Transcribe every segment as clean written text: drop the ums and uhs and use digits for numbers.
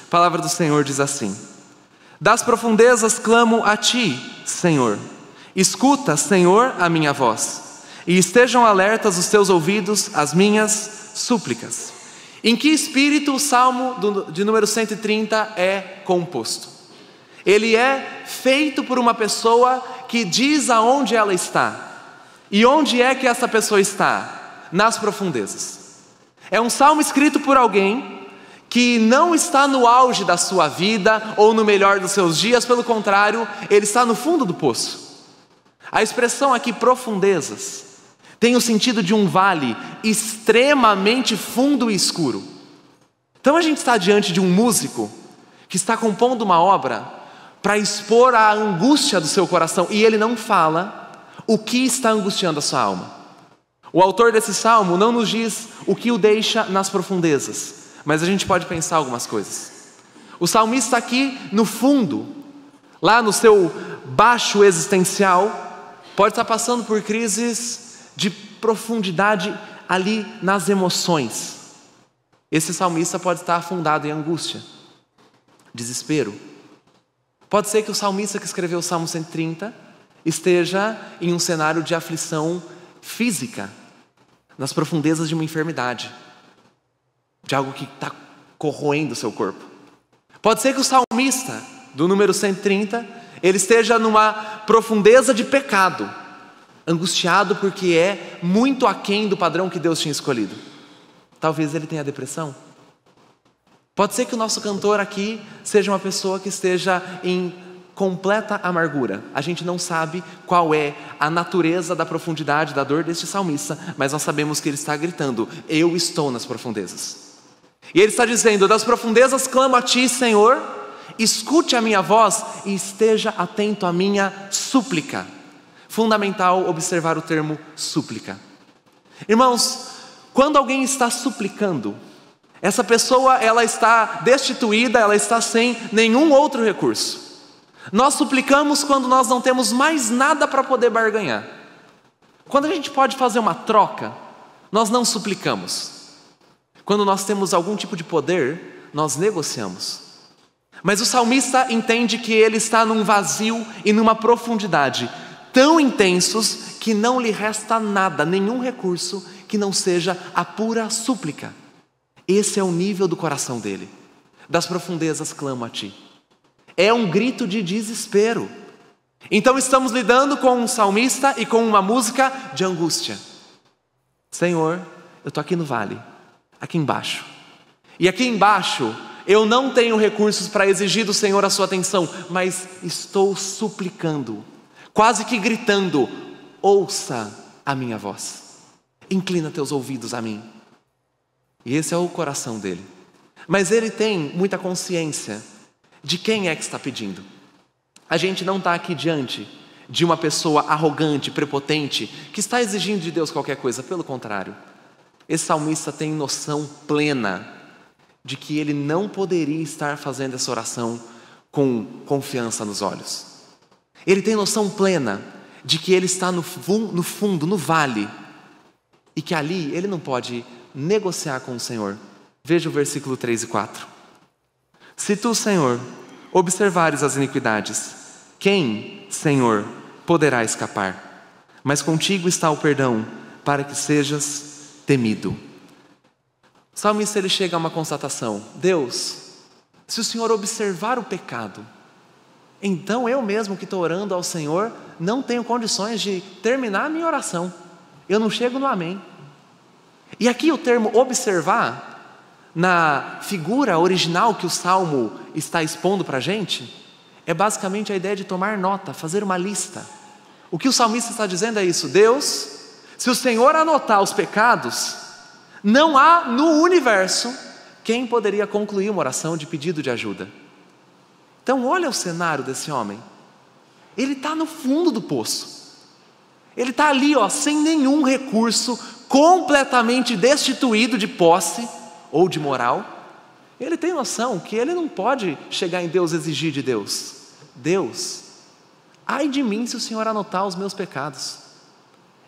A palavra do Senhor diz assim: das profundezas clamo a ti, Senhor. Escuta, Senhor, a minha voz, e estejam alertas os teus ouvidos às minhas súplicas. Em que espírito o Salmo de número 130 é composto? Ele é feito por uma pessoa que diz aonde ela está. E onde é que essa pessoa está? Nas profundezas. É um salmo escrito por alguém que não está no auge da sua vida ou no melhor dos seus dias, pelo contrário, ele está no fundo do poço. A expressão aqui, profundezas, tem o sentido de um vale extremamente fundo e escuro. Então a gente está diante de um músico que está compondo uma obra para expor a angústia do seu coração, e ele não fala o que está angustiando a sua alma. O autor desse salmo não nos diz o que o deixa nas profundezas, mas a gente pode pensar algumas coisas. O salmista aqui no fundo, lá no seu baixo existencial, pode estar passando por crises de profundidade ali nas emoções. Esse salmista pode estar afundado em angústia, desespero. Pode ser que o salmista que escreveu o Salmo 130 esteja em um cenário de aflição física, nas profundezas de uma enfermidade, de algo que está corroendo o seu corpo. Pode ser que o salmista do número 130, ele esteja numa profundeza de pecado, angustiado porque é muito aquém do padrão que Deus tinha escolhido. Talvez ele tenha depressão. Pode ser que o nosso cantor aqui seja uma pessoa que esteja em completa amargura. A gente não sabe qual é a natureza da profundidade da dor deste salmista, mas nós sabemos que ele está gritando: eu estou nas profundezas. E ele está dizendo: das profundezas clamo a ti, Senhor, escute a minha voz e esteja atento à minha súplica. Fundamental observar o termo súplica. Irmãos, quando alguém está suplicando, essa pessoa ela está destituída, ela está sem nenhum outro recurso. Nós suplicamos quando nós não temos mais nada para poder barganhar. Quando a gente pode fazer uma troca, nós não suplicamos. Quando nós temos algum tipo de poder, nós negociamos. Mas o salmista entende que ele está num vazio e numa profundidade tão intensos que não lhe resta nada, nenhum recurso que não seja a pura súplica. Esse é o nível do coração dele. Das profundezas clamo a ti. É um grito de desespero. Então estamos lidando com um salmista e com uma música de angústia. Senhor, eu estou aqui no vale, aqui embaixo. E aqui embaixo eu não tenho recursos para exigir do Senhor a sua atenção, mas estou suplicando, quase que gritando: ouça a minha voz, inclina teus ouvidos a mim. E esse é o coração dele. Mas ele tem muita consciência de quem é que está pedindo. A gente não está aqui diante de uma pessoa arrogante, prepotente, que está exigindo de Deus qualquer coisa. Pelo contrário, esse salmista tem noção plena de que ele não poderia estar fazendo essa oração com confiança nos olhos. Ele tem noção plena de que ele está no fundo, no vale, e que ali ele não pode negociar com o Senhor. Veja o versículo 3 e 4. Se tu, Senhor, observares as iniquidades, quem, Senhor, poderá escapar? Mas contigo está o perdão, para que sejas temido. O salmista ele chega a uma constatação: Deus, se o Senhor observar o pecado, então eu mesmo que estou orando ao Senhor não tenho condições de terminar a minha oração. Eu não chego no amém. E aqui o termo observar, na figura original que o Salmo está expondo para a gente, é basicamente a ideia de tomar nota, fazer uma lista. O que o salmista está dizendo é isso: Deus, se o Senhor anotar os pecados, não há no universo quem poderia concluir uma oração de pedido de ajuda. Então olha o cenário desse homem. Ele está no fundo do poço. Ele está ali, sem nenhum recurso, completamente destituído de posse ou de moral. Ele tem noção que ele não pode chegar em Deus e exigir de Deus: Deus, ai de mim se o Senhor anotar os meus pecados,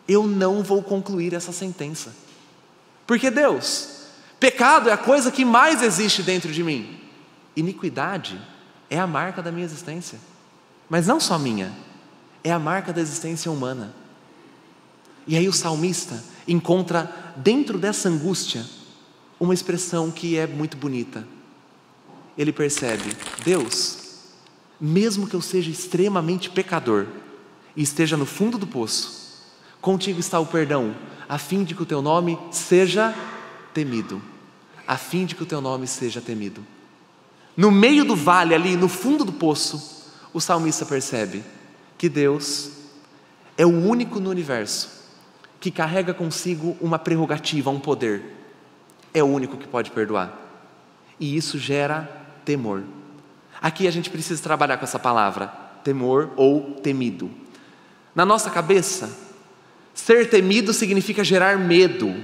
eu não vou concluir essa sentença. Porque Deus, pecado é a coisa que mais existe dentro de mim. iniquidade é a marca da minha existência. Mas não só minha, é a marca da existência humana. E aí o salmista encontra dentro dessa angústia uma expressão que é muito bonita. Ele percebe: Deus, mesmo que eu seja extremamente pecador e esteja no fundo do poço, contigo está o perdão, a fim de que o teu nome seja temido. A fim de que o teu nome seja temido. No meio do vale ali, no fundo do poço, o salmista percebe que Deus é o único no universo que carrega consigo uma prerrogativa, um poder. É o único que pode perdoar. E isso gera temor. Aqui a gente precisa trabalhar com essa palavra, temor ou temido. Na nossa cabeça, ser temido significa gerar medo,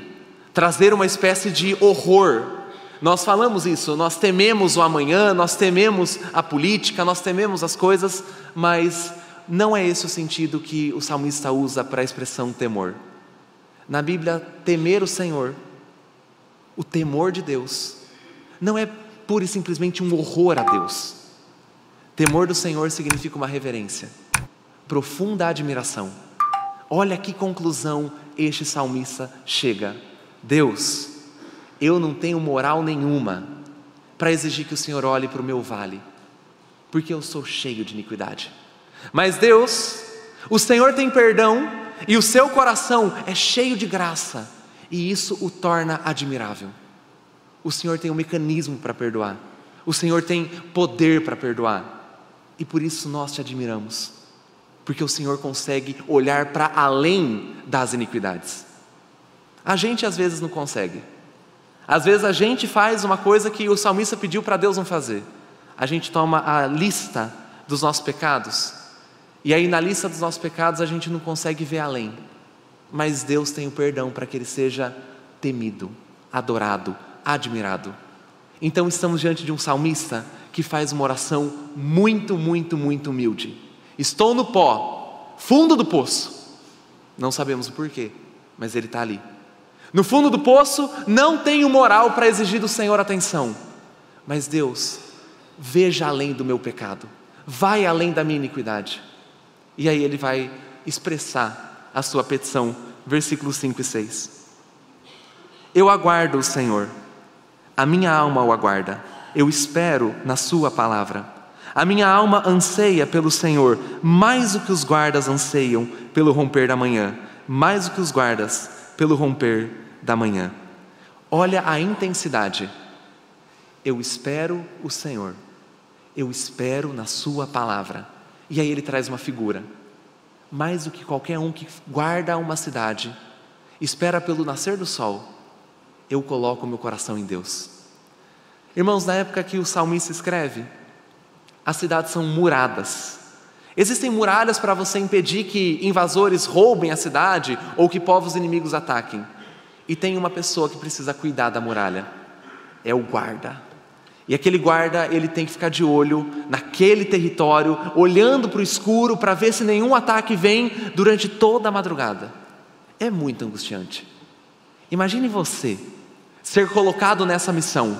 trazer uma espécie de horror. Nós falamos isso, nós tememos o amanhã, nós tememos a política, nós tememos as coisas, mas não é esse o sentido que o salmista usa para a expressão temor. Na Bíblia, temer o Senhor, o temor de Deus, não é pura e simplesmente um horror a Deus. Temor do Senhor significa uma reverência, profunda admiração. Olha que conclusão este salmista chega: Deus, eu não tenho moral nenhuma para exigir que o Senhor olhe para o meu vale, porque eu sou cheio de iniquidade. Mas Deus, o Senhor tem perdão e o seu coração é cheio de graça, e isso o torna admirável. O Senhor tem um mecanismo para perdoar, o Senhor tem poder para perdoar, e por isso nós te admiramos, porque o Senhor consegue olhar para além das iniquidades. A gente às vezes não consegue. Às vezes a gente faz uma coisa que o salmista pediu para Deus não fazer. A gente toma a lista dos nossos pecados, e aí na lista dos nossos pecados a gente não consegue ver além. Mas Deus tem o perdão para que Ele seja temido, adorado, admirado. Então estamos diante de um salmista que faz uma oração muito, muito, muito humilde. Estou no pó, fundo do poço. Não sabemos o porquê, mas ele está ali. No fundo do poço, não tenho moral para exigir do Senhor atenção. Mas Deus, veja além do meu pecado, vai além da minha iniquidade. E aí ele vai expressar a sua petição, versículos 5 e 6. Eu aguardo o Senhor, a minha alma o aguarda, eu espero na sua palavra. A minha alma anseia pelo Senhor, mais do que os guardas anseiam pelo romper da manhã, mais do que os guardas pelo romper da manhã. Olha a intensidade. Eu espero o Senhor, eu espero na sua palavra. E aí ele traz uma figura. Mais do que qualquer um que guarda uma cidade, espera pelo nascer do sol, eu coloco meu coração em Deus. Irmãos, na época que o salmista escreve, as cidades são muradas. Existem muralhas para você impedir que invasores roubem a cidade ou que povos inimigos ataquem. E tem uma pessoa que precisa cuidar da muralha, é o guarda. E aquele guarda, ele tem que ficar de olho naquele território, olhando para o escuro para ver se nenhum ataque vem durante toda a madrugada. É muito angustiante. Imagine você ser colocado nessa missão,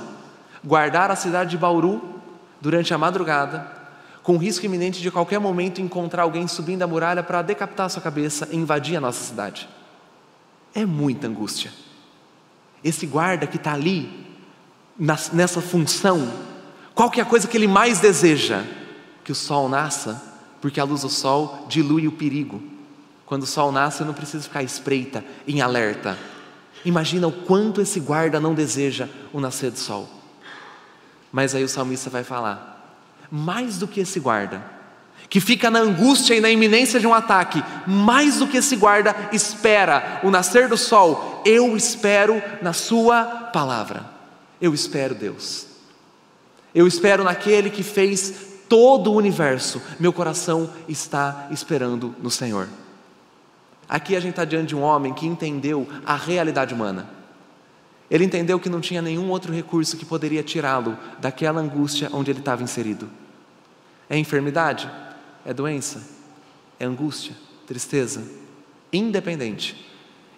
guardar a cidade de Bauru durante a madrugada, com o risco iminente de a qualquer momento encontrar alguém subindo a muralha para decapitar a sua cabeça e invadir a nossa cidade. É muita angústia. Esse guarda que está ali, nessa função, qual que é a coisa que ele mais deseja? Que o sol nasça, porque a luz do sol dilui o perigo. Quando o sol nasce, eu não preciso ficar à espreita, em alerta. Imagina o quanto esse guarda não deseja o nascer do sol. Mas aí o salmista vai falar, mais do que esse guarda, que fica na angústia e na iminência de um ataque, mais do que esse guarda espera o nascer do sol, eu espero na sua palavra. Eu espero Deus. Eu espero naquele que fez todo o universo. Meu coração está esperando no Senhor. Aqui a gente está diante de um homem que entendeu a realidade humana. Ele entendeu que não tinha nenhum outro recurso que poderia tirá-lo daquela angústia onde ele estava inserido. É enfermidade? É doença? É angústia? Tristeza? Independente.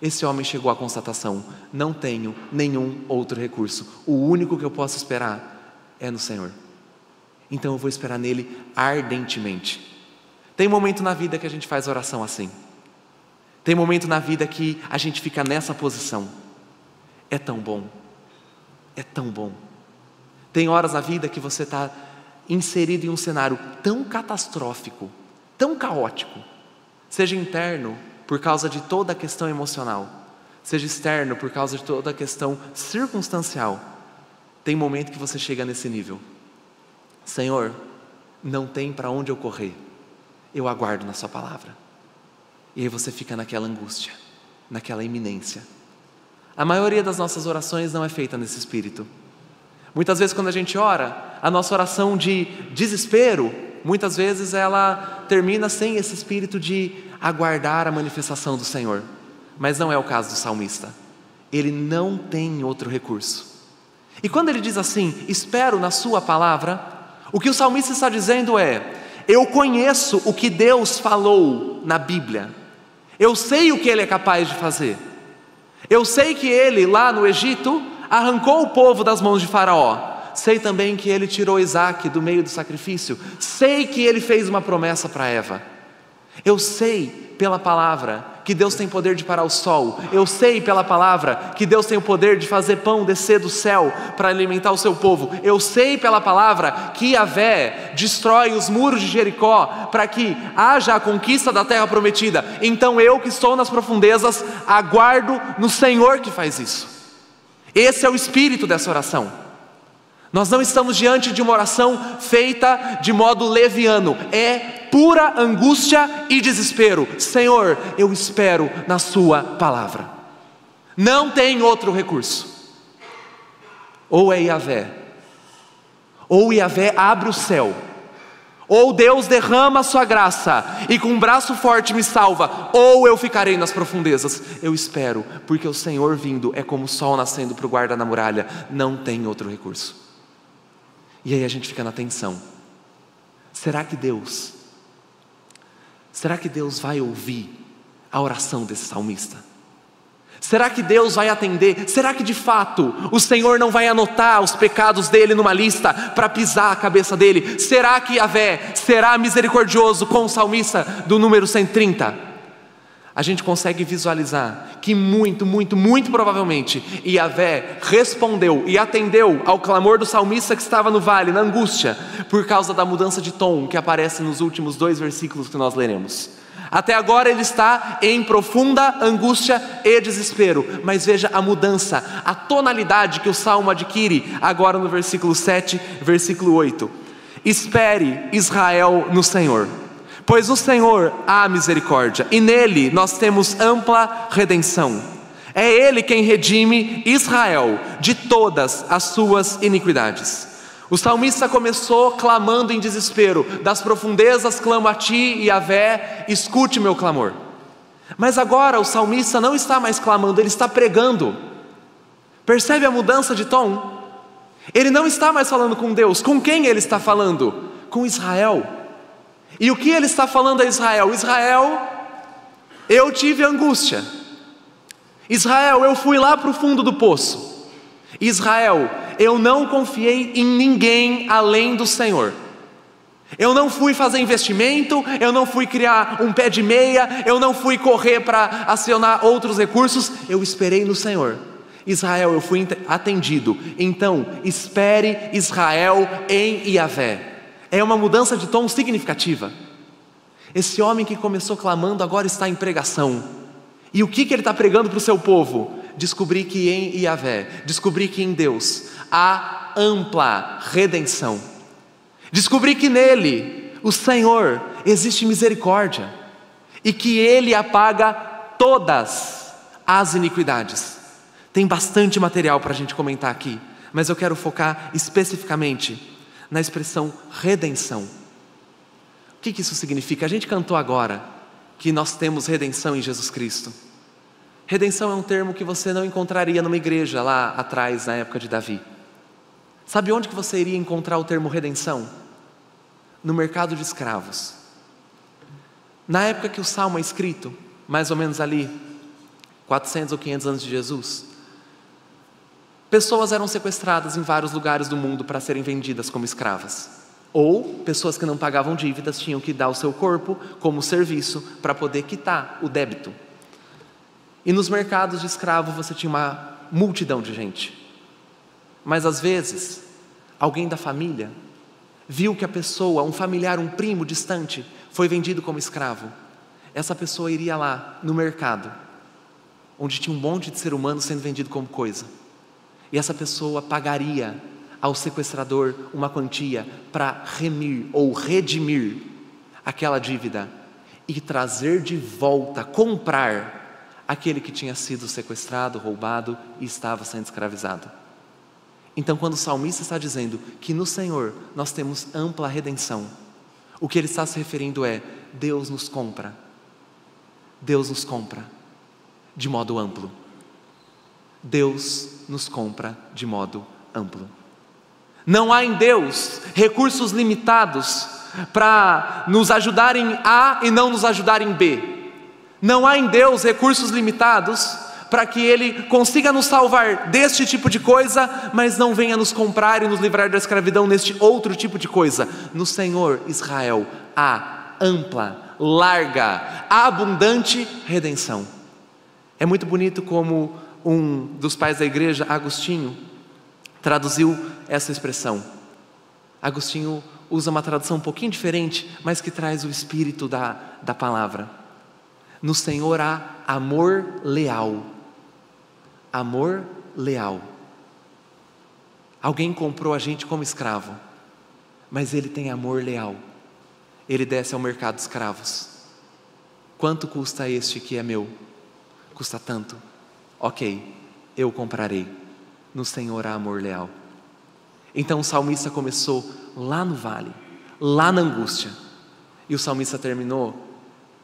Esse homem chegou à constatação: não tenho nenhum outro recurso. O único que eu posso esperar é no Senhor. então eu vou esperar nele ardentemente. Tem momento na vida que a gente faz oração assim. Tem momento na vida que a gente fica nessa posição. É tão bom. É tão bom. Tem horas na vida que você está inserido em um cenário tão catastrófico, tão caótico, seja interno por causa de toda a questão emocional, seja externo por causa de toda a questão circunstancial. Tem momento que você chega nesse nível. Senhor, não tem para onde eu correr, eu aguardo na sua palavra. E aí você fica naquela angústia, naquela iminência. A maioria das nossas orações não é feita nesse espírito. Muitas vezes quando a gente ora, a nossa oração de desespero, muitas vezes ela termina sem esse espírito de aguardar a manifestação do Senhor. Mas não é o caso do salmista. Ele não tem outro recurso. E quando ele diz assim, espero na sua palavra, o que o salmista está dizendo é, eu conheço o que Deus falou na Bíblia. Eu sei o que Ele é capaz de fazer. Eu sei que Ele, lá no Egito, arrancou o povo das mãos de Faraó. Sei também que Ele tirou Isaac do meio do sacrifício. Sei que Ele fez uma promessa para Eva. Eu sei pela palavra que Deus tem poder de parar o sol. Eu sei pela palavra que Deus tem o poder de fazer pão descer do céu para alimentar o seu povo. Eu sei pela palavra que Yahvé destrói os muros de Jericó para que haja a conquista da terra prometida. Então eu que estou nas profundezas aguardo no Senhor que faz isso. Esse é o espírito dessa oração. Nós não estamos diante de uma oração feita de modo leviano. É pura angústia e desespero. Senhor, eu espero na sua palavra. Não tem outro recurso. Ou é Yahvé, ou Yahvé abre o céu, ou Deus derrama a sua graça e com um braço forte me salva, ou eu ficarei nas profundezas. Eu espero, porque o Senhor vindo é como o sol nascendo para o guarda na muralha. Não tem outro recurso. E aí a gente fica na tensão. Será que Deus vai ouvir a oração desse salmista? Será que Deus vai atender? Será que de fato o Senhor não vai anotar os pecados dele numa lista para pisar a cabeça dele? Será que Yahvé será misericordioso com o salmista do número 130? A gente consegue visualizar que muito provavelmente Yahvé respondeu e atendeu ao clamor do salmista que estava no vale, na angústia, por causa da mudança de tom que aparece nos últimos 2 versículos que nós leremos. Até agora ele está em profunda angústia e desespero, mas veja a mudança, a tonalidade que o salmo adquire agora no versículo 7, versículo 8. Espere Israel no Senhor, pois no Senhor há misericórdia, e nele nós temos ampla redenção. É Ele quem redime Israel de todas as suas iniquidades. O salmista começou clamando em desespero, das profundezas clamo a ti, Yahvé, escute meu clamor. Mas agora o salmista não está mais clamando, ele está pregando. Percebe a mudança de tom? Ele não está mais falando com Deus. Com quem ele está falando? Com Israel. E o que ele está falando a Israel? Israel, eu tive angústia. Israel, eu fui lá para o fundo do poço. Israel, eu não confiei em ninguém além do Senhor. Eu não fui fazer investimento, eu não fui criar um pé de meia, eu não fui correr para acionar outros recursos, eu esperei no Senhor. Israel, eu fui atendido. Então, espere Israel em Yahvé. É uma mudança de tom significativa. Esse homem que começou clamando agora está em pregação. E o que ele está pregando para o seu povo? Descobri que em Yahvé, descobri que em Deus há ampla redenção. Descobri que nele, o Senhor, existe misericórdia e que Ele apaga todas as iniquidades. Tem bastante material para a gente comentar aqui, mas eu quero focar especificamente na expressão redenção. O que isso significa? A gente cantou agora que nós temos redenção em Jesus Cristo. Redenção é um termo que você não encontraria numa igreja lá atrás, na época de Davi. Sabe onde que você iria encontrar o termo redenção? No mercado de escravos. Na época que o Salmo é escrito, mais ou menos ali, 400 ou 500 anos de Jesus, pessoas eram sequestradas em vários lugares do mundo para serem vendidas como escravas. Ou pessoas que não pagavam dívidas tinham que dar o seu corpo como serviço para poder quitar o débito. E nos mercados de escravo você tinha uma multidão de gente. Mas às vezes, alguém da família viu que a pessoa, um familiar, um primo distante, foi vendido como escravo. Essa pessoa iria lá no mercado, onde tinha um monte de ser humano sendo vendido como coisa. E essa pessoa pagaria ao sequestrador uma quantia para remir ou redimir aquela dívida e trazer de volta, comprar aquele que tinha sido sequestrado, roubado e estava sendo escravizado. Então, quando o salmista está dizendo que no Senhor nós temos ampla redenção, o que ele está se referindo é: Deus nos compra. Deus nos compra de modo amplo. Deus nos compra de modo amplo. Não há em Deus recursos limitados para nos ajudar em A e não nos ajudar em B. Não há em Deus recursos limitados para que Ele consiga nos salvar deste tipo de coisa, mas não venha nos comprar e nos livrar da escravidão neste outro tipo de coisa. No Senhor, Israel, há ampla, larga, abundante redenção. É muito bonito como um dos pais da igreja, Agostinho, traduziu essa expressão. Agostinho usa uma tradução um pouquinho diferente, mas que traz o espírito da palavra. No Senhor há amor leal. Amor leal. Alguém comprou a gente como escravo, mas Ele tem amor leal. Ele desce ao mercado de escravos. Quanto custa este que é meu? Custa tanto. Ok, eu comprarei. No Senhor há amor leal. Então o salmista começou lá no vale, lá na angústia, e o salmista terminou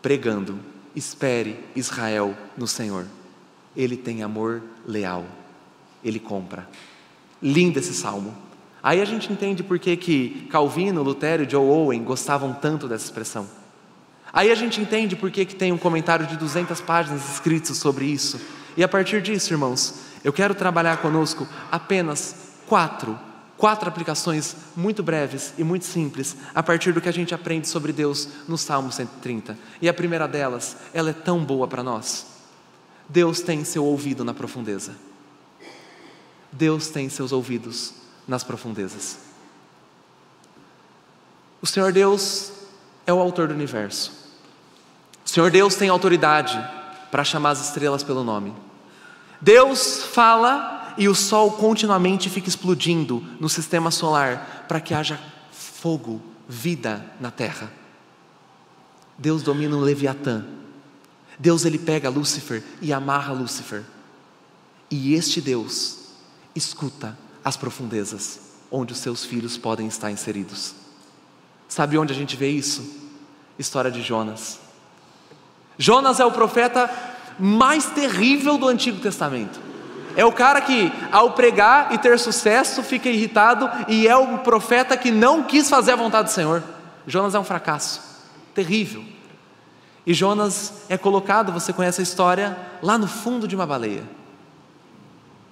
pregando: espere, Israel, no Senhor. Ele tem amor leal, Ele compra. Lindo esse salmo. Aí a gente entende por que Calvino, Lutero e John Owen gostavam tanto dessa expressão. Aí a gente entende por que tem um comentário de 200 páginas escrito sobre isso. E a partir disso, irmãos, eu quero trabalhar conosco apenas quatro aplicações muito breves e muito simples, a partir do que a gente aprende sobre Deus no Salmo 130. E a primeira delas, ela é tão boa para nós. Deus tem seu ouvido na profundeza. Deus tem seus ouvidos nas profundezas. O Senhor Deus é o autor do universo. O Senhor Deus tem autoridade para chamar as estrelas pelo nome. Deus fala e o sol continuamente fica explodindo no sistema solar para que haja fogo, vida na terra. Deus domina o Leviatã. Deus, ele pega Lúcifer e amarra Lúcifer. E este Deus escuta as profundezas onde os seus filhos podem estar inseridos. Sabe onde a gente vê isso? História de Jonas. Jonas é o profeta mais terrível do Antigo Testamento. É o cara que, ao pregar e ter sucesso, fica irritado, e é o profeta que não quis fazer a vontade do Senhor. Jonas é um fracasso terrível. E Jonas é colocado, você conhece a história, lá no fundo de uma baleia.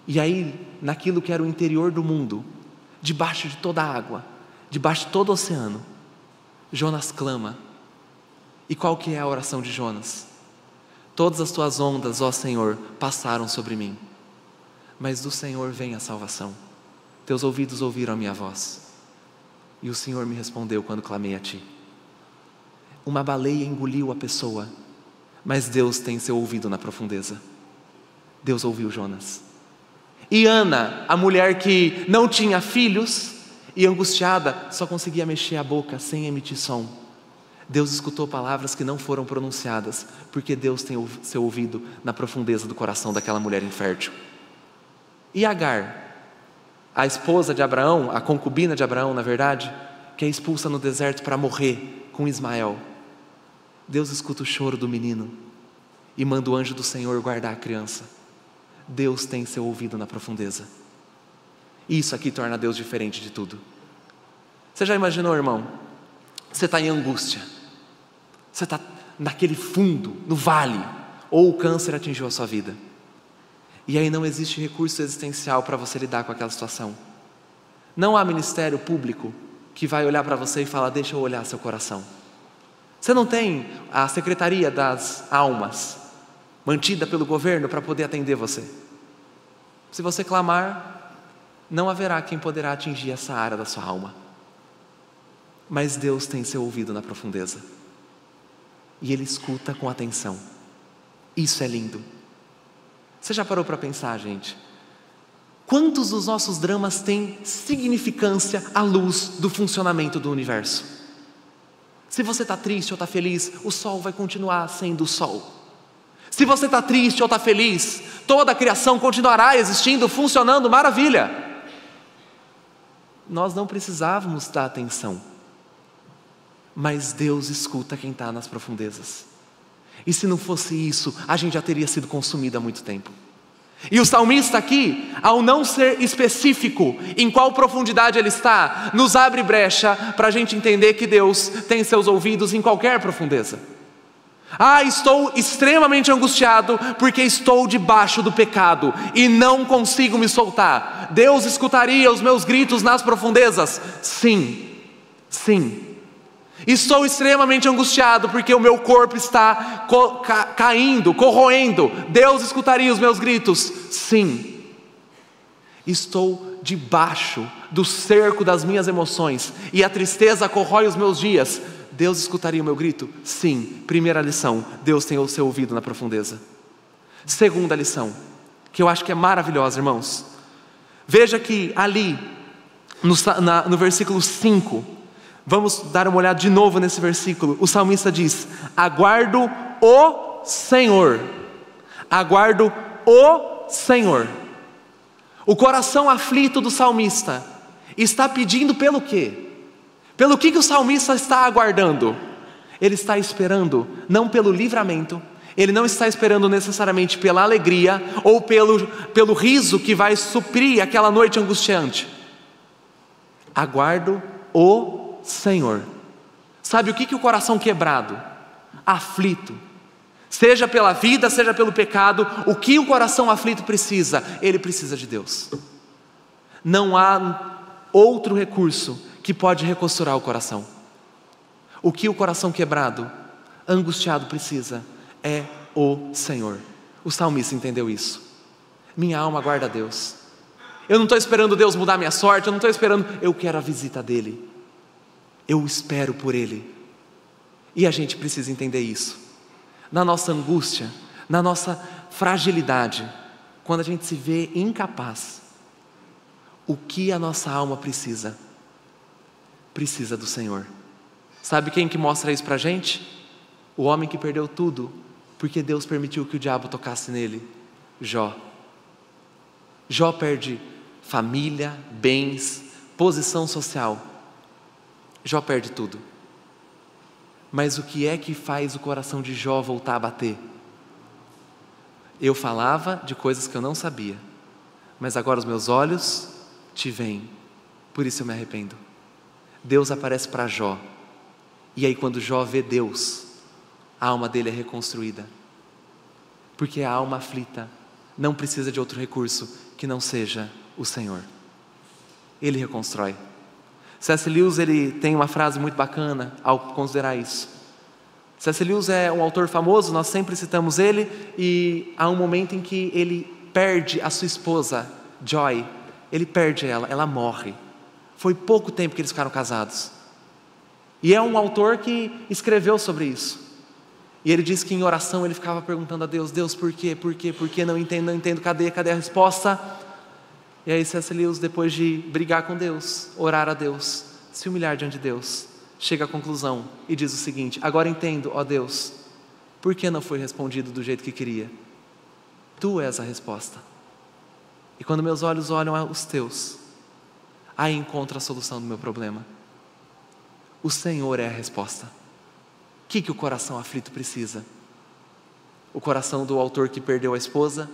E aí, naquilo que era o interior do mundo, debaixo de toda a água, debaixo de todo o oceano, Jonas clama. E qual que é a oração de Jonas? Todas as tuas ondas, ó Senhor, passaram sobre mim, mas do Senhor vem a salvação. Teus ouvidos ouviram a minha voz, e o Senhor me respondeu quando clamei a ti. Uma baleia engoliu a pessoa, mas Deus tem seu ouvido na profundeza. Deus ouviu Jonas. E Ana, a mulher que não tinha filhos e angustiada, só conseguia mexer a boca sem emitir som. Deus escutou palavras que não foram pronunciadas, porque Deus tem seu ouvido na profundeza do coração daquela mulher infértil. E Agar, a esposa de Abraão, a concubina de Abraão, na verdade, que é expulsa no deserto para morrer com Ismael. Deus escuta o choro do menino e manda o anjo do Senhor guardar a criança. Deus tem seu ouvido na profundeza. Isso aqui torna Deus diferente de tudo. Você já imaginou, irmão? Você está em angústia, você está naquele fundo, no vale, ou o câncer atingiu a sua vida, e aí não existe recurso existencial para você lidar com aquela situação. Não há ministério público que vai olhar para você e falar: deixa eu olhar seu coração. Você não tem a Secretaria das Almas, mantida pelo governo, para poder atender você. Se você clamar, não haverá quem poderá atingir essa área da sua alma. Mas Deus tem seu ouvido na profundeza, e Ele escuta com atenção. Isso é lindo. Você já parou para pensar, gente? Quantos dos nossos dramas têm significância à luz do funcionamento do universo? Se você está triste ou está feliz, o sol vai continuar sendo o sol. Se você está triste ou está feliz, toda a criação continuará existindo, funcionando, maravilha. Nós não precisávamos dar atenção, mas Deus escuta quem está nas profundezas. E se não fosse isso, a gente já teria sido consumido há muito tempo. E o salmista aqui, ao não ser específico em qual profundidade ele está, nos abre brecha para a gente entender que Deus tem seus ouvidos em qualquer profundeza. Estou extremamente angustiado porque estou debaixo do pecado e não consigo me soltar. Deus escutaria os meus gritos nas profundezas? Sim, sim. Estou extremamente angustiado porque o meu corpo está caindo, corroendo. Deus escutaria os meus gritos? Sim. Estou debaixo do cerco das minhas emoções e a tristeza corrói os meus dias. Deus escutaria o meu grito? Sim. Primeira lição: Deus tem o seu ouvido na profundeza. Segunda lição, que eu acho que é maravilhosa, irmãos. Veja que ali, no versículo 5, vamos dar uma olhada de novo nesse versículo. O salmista diz: aguardo o Senhor. Aguardo o Senhor. O coração aflito do salmista está pedindo pelo quê? Pelo que o salmista está aguardando? Ele está esperando não pelo livramento, ele não está esperando necessariamente pela alegria ou pelo riso que vai suprir aquela noite angustiante. Aguardo o Senhor. Sabe o que o coração quebrado, aflito, seja pela vida, seja pelo pecado, o que o coração aflito precisa? Ele precisa de Deus. Não há outro recurso que pode recosturar o coração. O que o coração quebrado, angustiado precisa é o Senhor. O salmista entendeu isso. Minha alma aguarda a Deus. Eu não estou esperando Deus mudar minha sorte, eu não estou esperando, eu quero a visita dEle. Eu espero por Ele. E a gente precisa entender isso. Na nossa angústia, na nossa fragilidade, quando a gente se vê incapaz, o que a nossa alma precisa? Precisa do Senhor. Sabe quem que mostra isso pra gente? O homem que perdeu tudo, porque Deus permitiu que o diabo tocasse nele. Jó. Jó perde família, bens, posição social. Jó perde tudo. Mas o que é que faz o coração de Jó voltar a bater? Eu falava de coisas que eu não sabia, mas agora os meus olhos te veem, por isso eu me arrependo. Deus aparece para Jó, e aí quando Jó vê Deus, a alma dele é reconstruída, porque a alma aflita não precisa de outro recurso que não seja o Senhor. Ele reconstrói. C.S. Lewis, ele tem uma frase muito bacana ao considerar isso. C.S. Lewis é um autor famoso, nós sempre citamos ele, e há um momento em que ele perde a sua esposa, Joy. Ele perde ela morre. Foi pouco tempo que eles ficaram casados. E é um autor que escreveu sobre isso. E ele diz que em oração ele ficava perguntando a Deus: Deus, por quê? Por quê? Por quê? Não entendo, cadê a resposta? E aí C.S. Lewis, depois de brigar com Deus, orar a Deus, se humilhar diante de Deus, chega à conclusão e diz o seguinte: agora entendo, ó Deus, por que não foi respondido do jeito que queria? Tu és a resposta. E quando meus olhos olham os teus, aí encontro a solução do meu problema. O Senhor é a resposta. O que o coração aflito precisa? O coração do autor que perdeu a esposa,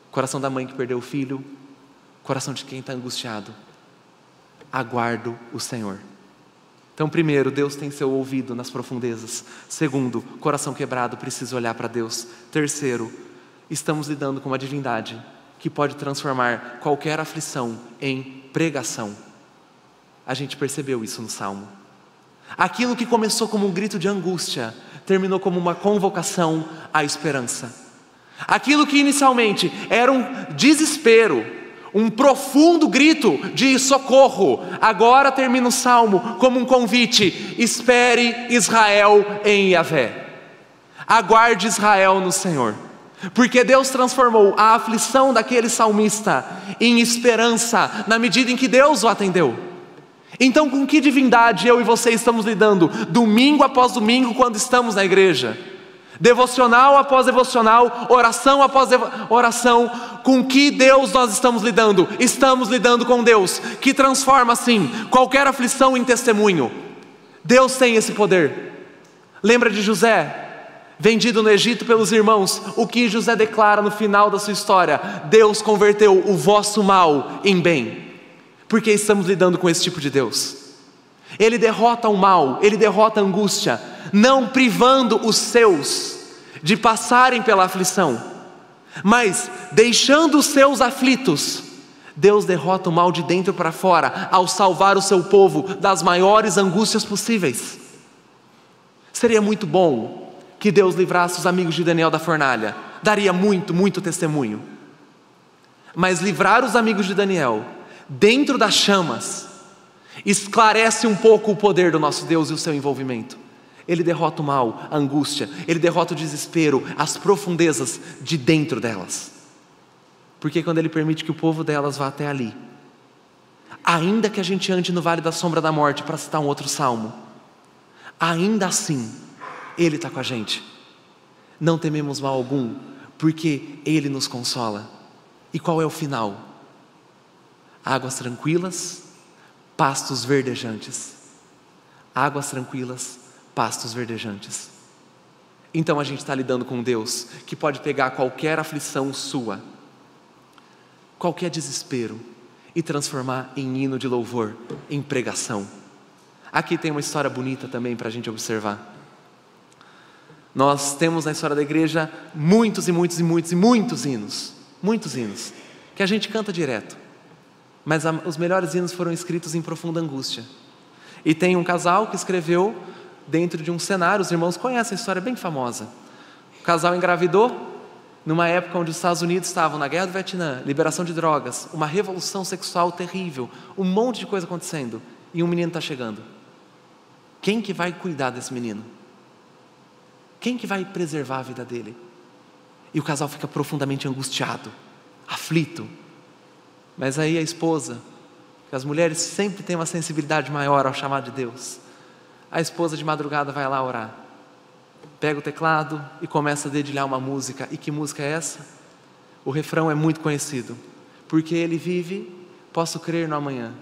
o coração da mãe que perdeu o filho, o coração de quem está angustiado. Aguardo o Senhor. Então, primeiro, Deus tem seu ouvido nas profundezas. Segundo, coração quebrado precisa olhar para Deus. Terceiro, estamos lidando com uma divindade que pode transformar qualquer aflição em pregação. A gente percebeu isso no Salmo. Aquilo que começou como um grito de angústia, terminou como uma convocação à esperança. Aquilo que inicialmente era um desespero, um profundo grito de socorro, agora termina o Salmo como um convite: espere Israel em Yahvé. Aguarde Israel no Senhor. Porque Deus transformou a aflição daquele salmista em esperança, na medida em que Deus o atendeu. Então, com que divindade eu e você estamos lidando, domingo após domingo, quando estamos na igreja? Devocional após devocional, oração após oração. Com que Deus nós estamos lidando? Estamos lidando com Deus, que transforma assim, qualquer aflição em testemunho. Deus tem esse poder. Lembra de José? Vendido no Egito pelos irmãos, o que José declara no final da sua história? Deus converteu o vosso mal em bem. Porque estamos lidando com esse tipo de Deus. Ele derrota o mal, Ele derrota a angústia, não privando os seus de passarem pela aflição, mas deixando os seus aflitos. Deus derrota o mal de dentro para fora, ao salvar o seu povo das maiores angústias possíveis. Seria muito bom que Deus livrasse os amigos de Daniel da fornalha, daria muito testemunho. Mas livrar os amigos de Daniel dentro das chamas esclarece um pouco o poder do nosso Deus e o seu envolvimento. Ele derrota o mal, a angústia, Ele derrota o desespero, as profundezas de dentro delas. Porque quando Ele permite que o povo delas vá até ali, ainda que a gente ande no vale da sombra da morte, para citar um outro salmo, ainda assim Ele está com a gente. Não tememos mal algum, porque Ele nos consola. E qual é o final? Águas tranquilas, pastos verdejantes. Águas tranquilas, pastos verdejantes. Então a gente está lidando com Deus que pode pegar qualquer aflição sua, qualquer desespero, e transformar em hino de louvor, em pregação. Aqui tem uma história bonita também para a gente observar. Nós temos na história da igreja muitos hinos, que a gente canta direto. Mas os melhores hinos foram escritos em profunda angústia. E tem um casal que escreveu dentro de um cenário, os irmãos conhecem a história, bem famosa. O casal engravidou numa época onde os Estados Unidos estavam na guerra do Vietnã, liberação de drogas, uma revolução sexual terrível, um monte de coisa acontecendo, e um menino está chegando. Quem que vai cuidar desse menino? Quem que vai preservar a vida dele? E o casal fica profundamente angustiado, aflito. Mas aí a esposa, que as mulheres sempre têm uma sensibilidade maior ao chamado de Deus, a esposa de madrugada vai lá orar, pega o teclado e começa a dedilhar uma música. E que música é essa? O refrão é muito conhecido: porque Ele vive, posso crer no amanhã.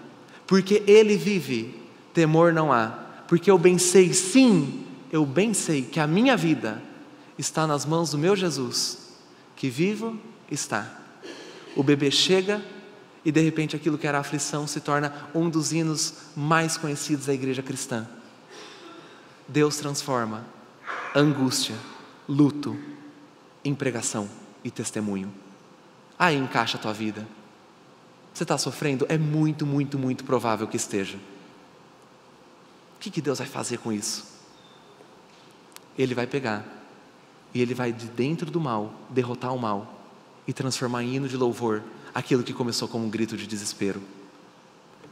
Porque Ele vive, temor não há. Porque eu bem sei, sim, eu bem sei que a minha vida está nas mãos do meu Jesus, que vivo está. O bebê chega e de repente aquilo que era aflição se torna um dos hinos mais conhecidos da igreja cristã. Deus transforma angústia, luto, em pregação e testemunho. Aí encaixa a tua vida. Você está sofrendo? É muito provável que esteja. O que Deus vai fazer com isso? Ele vai pegar e Ele vai de dentro do mal derrotar o mal e transformar em hino de louvor aquilo que começou como um grito de desespero.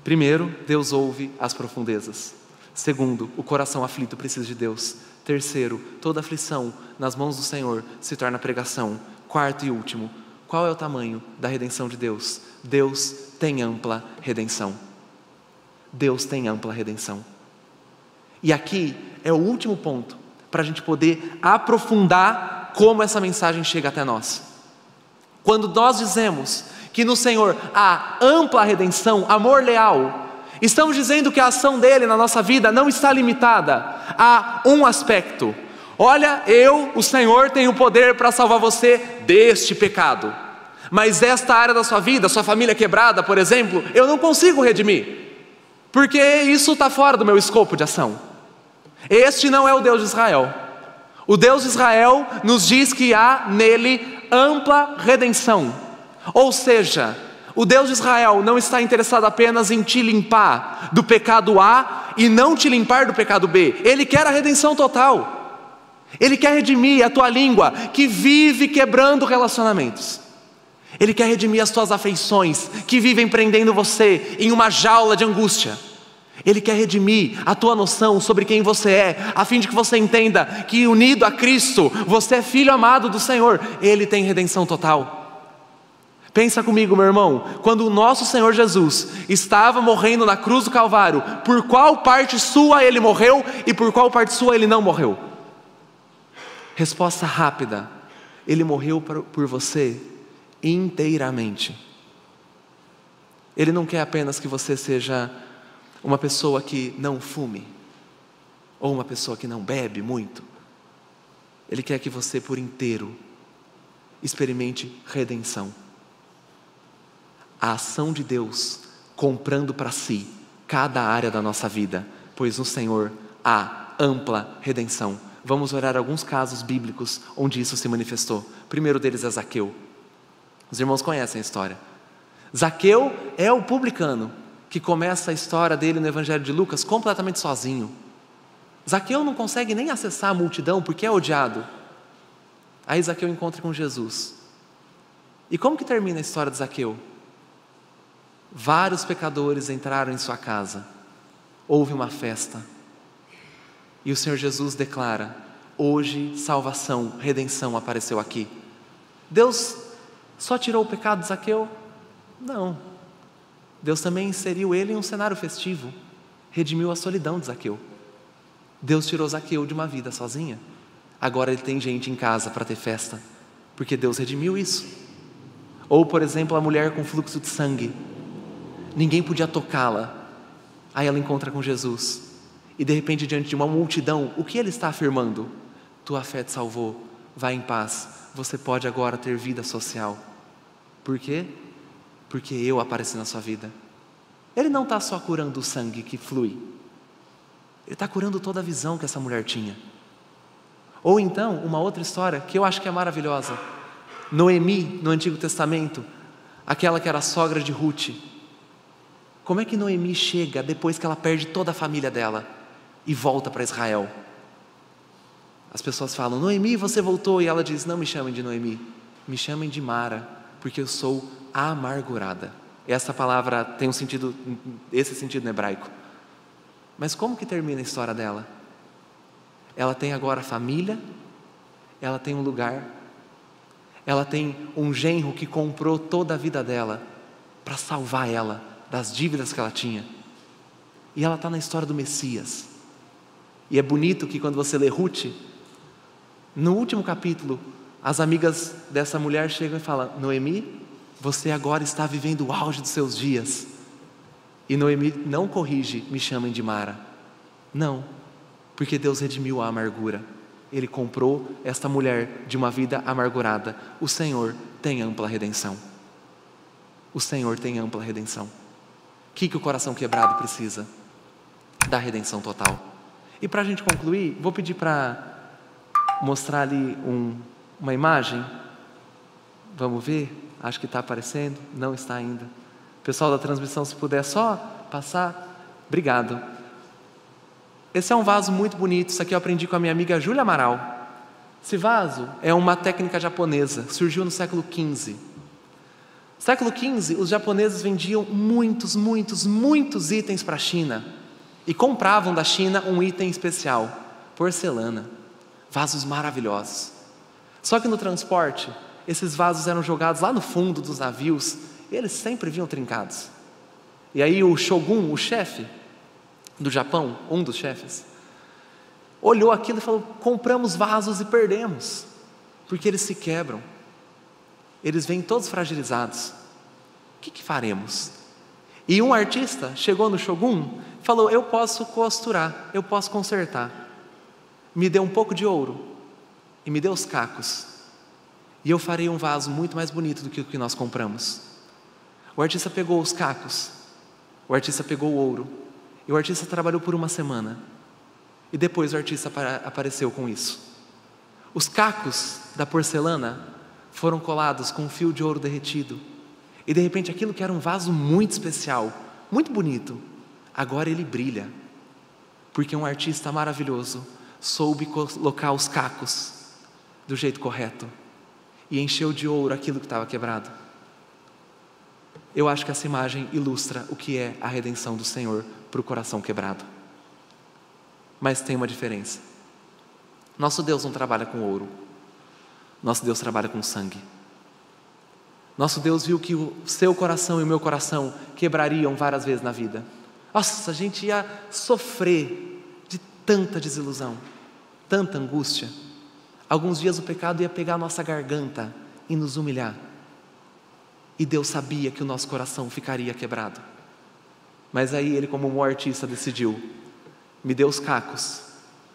Primeiro, Deus ouve as profundezas. Segundo, o coração aflito precisa de Deus. Terceiro, toda aflição nas mãos do Senhor se torna pregação. Quarto e último, qual é o tamanho da redenção de Deus? Deus tem ampla redenção. Deus tem ampla redenção. E aqui é o último ponto para a gente poder aprofundar como essa mensagem chega até nós. Quando nós dizemos que no Senhor há ampla redenção, amor leal, estamos dizendo que a ação dele na nossa vida não está limitada a um aspecto. Olha, eu, o Senhor, tenho poder para salvar você deste pecado, mas esta área da sua vida, sua família quebrada, por exemplo, eu não consigo redimir, porque isso está fora do meu escopo de ação. Este não é o Deus de Israel. O Deus de Israel nos diz que há nele ampla redenção. Ou seja, O Deus de Israel não está interessado apenas em te limpar do pecado A e não te limpar do pecado B. Ele quer a redenção total. Ele quer redimir a tua língua que vive quebrando relacionamentos. Ele quer redimir as tuas afeições que vivem prendendo você em uma jaula de angústia. Ele quer redimir a tua noção sobre quem você é, a fim de que você entenda que unido a Cristo, você é filho amado do Senhor. Ele tem redenção total. Pensa comigo, meu irmão, quando o nosso Senhor Jesus estava morrendo na cruz do Calvário, por qual parte sua ele morreu e por qual parte sua ele não morreu? Resposta rápida: ele morreu por você inteiramente. Ele não quer apenas que você seja uma pessoa que não fume, ou uma pessoa que não bebe muito. Ele quer que você por inteiro experimente redenção. A ação de Deus comprando para si cada área da nossa vida, pois no Senhor há ampla redenção. Vamos olhar alguns casos bíblicos onde isso se manifestou. O primeiro deles é Zaqueu. Os irmãos conhecem a história. Zaqueu é o publicano que começa a história dele no Evangelho de Lucas completamente sozinho. Zaqueu não consegue nem acessar a multidão porque é odiado. Aí Zaqueu encontra com Jesus. E como que termina a história de Zaqueu? Vários pecadores entraram em sua casa, houve uma festa, e o Senhor Jesus declara: hoje salvação, redenção apareceu aqui. Deus só tirou o pecado de Zaqueu? Não. Deus também inseriu ele em um cenário festivo, redimiu a solidão de Zaqueu. Deus tirou Zaqueu de uma vida sozinha, agora ele tem gente em casa para ter festa, porque Deus redimiu isso. Ou por exemplo, a mulher com fluxo de sangue, ninguém podia tocá-la, aí ela encontra com Jesus, e de repente diante de uma multidão, o que ele está afirmando? Tua fé te salvou, vai em paz, você pode agora ter vida social. Por quê? Porque eu apareci na sua vida. Ele não está só curando o sangue que flui, ele está curando toda a visão que essa mulher tinha. Ou então, uma outra história que eu acho que é maravilhosa, Noemi no Antigo Testamento, aquela que era sogra de Ruth. Como é que Noemi chega depois que ela perde toda a família dela e volta para Israel? As pessoas falam: Noemi, você voltou. E ela diz: não me chamem de Noemi, me chamem de Mara, porque eu sou amargurada. Essa palavra tem um sentido, esse sentido no hebraico. Mas como que termina a história dela? Ela tem agora família, ela tem um lugar, ela tem um genro que comprou toda a vida dela para salvar ela das dívidas que ela tinha. E ela está na história do Messias. E é bonito que quando você lê Ruth, no último capítulo, as amigas dessa mulher chegam e falam: Noemi, você agora está vivendo o auge dos seus dias. E Noemi não corrige: me chamem de Mara. Não, porque Deus redimiu a amargura. Ele comprou esta mulher de uma vida amargurada. O Senhor tem ampla redenção. O Senhor tem ampla redenção. O que o coração quebrado precisa? Da redenção total. E para a gente concluir, vou pedir para mostrar ali uma imagem. Vamos ver? Acho que está aparecendo. Não está ainda. Pessoal da transmissão, se puder só passar. Obrigado. Esse é um vaso muito bonito. Isso aqui eu aprendi com a minha amiga Júlia Amaral. Esse vaso é uma técnica japonesa. Surgiu no século XV. No século XV, os japoneses vendiam muitos itens para a China. E compravam da China um item especial: porcelana. Vasos maravilhosos. Só que no transporte, esses vasos eram jogados lá no fundo dos navios, e eles sempre vinham trincados. E aí o Shogun, o chefe do Japão, um dos chefes, olhou aquilo e falou: compramos vasos e perdemos, porque eles se quebram, eles vêm todos fragilizados. O que faremos? E um artista chegou no Shogun e falou: eu posso costurar, eu posso consertar. Me dê um pouco de ouro e me dê os cacos, e eu farei um vaso muito mais bonito do que o que nós compramos. O artista pegou os cacos, o artista pegou o ouro, e o artista trabalhou por uma semana, e depois o artista apareceu com isso. Os cacos da porcelana foram colados com um fio de ouro derretido, E de repente aquilo que era um vaso muito especial, muito bonito, agora ele brilha, porque um artista maravilhoso soube colocar os cacos do jeito correto e encheu de ouro aquilo que estava quebrado. Eu acho que essa imagem ilustra o que é a redenção do Senhor para o coração quebrado. Mas tem uma diferença. Nosso Deus não trabalha com ouro. Nosso Deus trabalha com sangue. Nosso Deus viu que o seu coração e o meu coração quebrariam várias vezes na vida. Nossa, a gente ia sofrer de tanta desilusão, tanta angústia. Alguns dias o pecado ia pegar a nossa garganta e nos humilhar. E Deus sabia que o nosso coração ficaria quebrado. Mas aí Ele, como um bom artista, decidiu: me dê os cacos,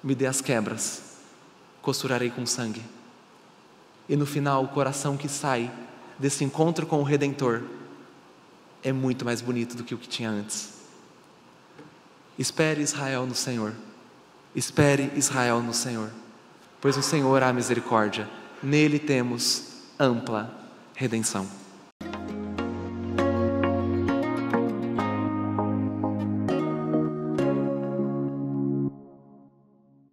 me dê as quebras, costurarei com sangue. E no final, o coração que sai desse encontro com o Redentor é muito mais bonito do que o que tinha antes. Espere, Israel, no Senhor. Espere, Israel, no Senhor, pois no Senhor há misericórdia, nele temos ampla redenção.